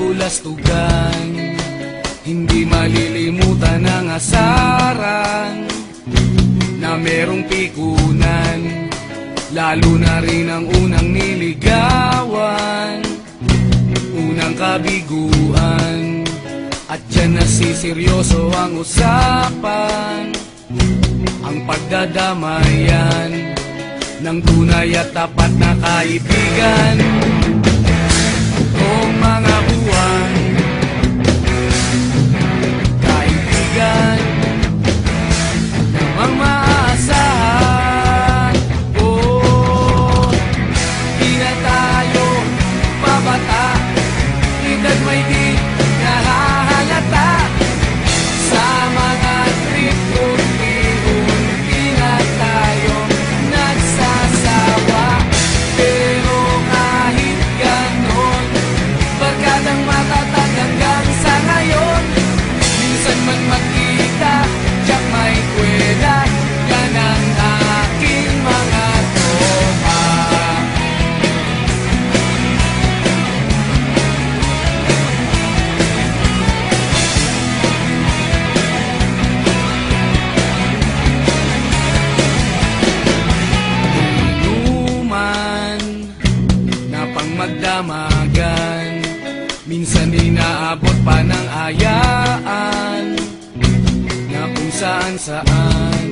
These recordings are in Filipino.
kabulastugan. Hindi malilimutan ang asaran na merong pikunan, lalo na rin ang unang niligawan, unang kabiguan. At dyan nasiseryoso ang usapan, ang pagdadamayan ng tunay at tapat na kaibigan. Kung mga buwan, kaibigan namang maaasahan. Oh, di na tayo babata, edad may di nahahalata. Sa mga trip unti-unti na tayo nagsasawa. Pero kahit ganon, barkadang matatag hanggang sa ngayon. Minsan man magkita, tiyak may kwela, yan ang aking mga tropa. Inuman na pang magdamagan, minsan inaabot pa ng ayaan, na kung saan-saan,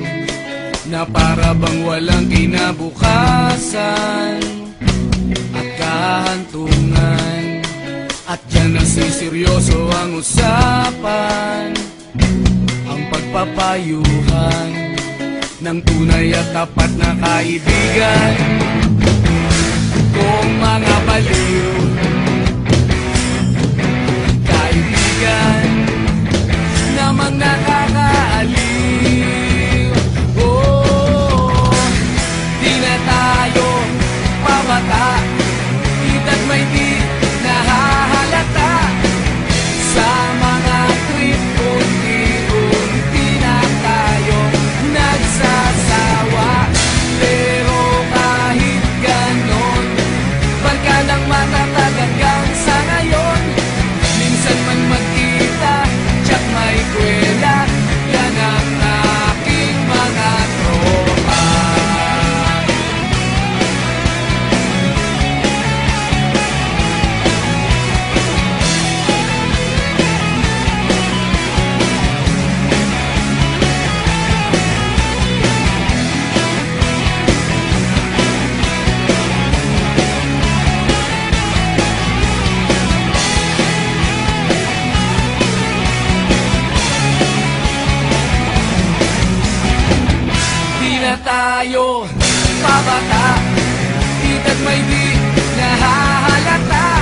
na para bang walang kinabukasan at kahantungan. At dyan nasiseryoso ang usapan, ang pagpapayuhan ng tunay at tapat na kaibigan. Kung mga baliw, kaibigan namang nakakaaliw. Oh, di na tayo pabata, edad may di nahahalata. Sa mga trip unti-unti na tayo nagsasawa. Pero kahit ganon, barkadang matatag hanggang sa ngayon. Minsan man magkita, tiyak may kwela, yan ang aking mga tropa. Di na tayo pabata, edad may di nahahalata.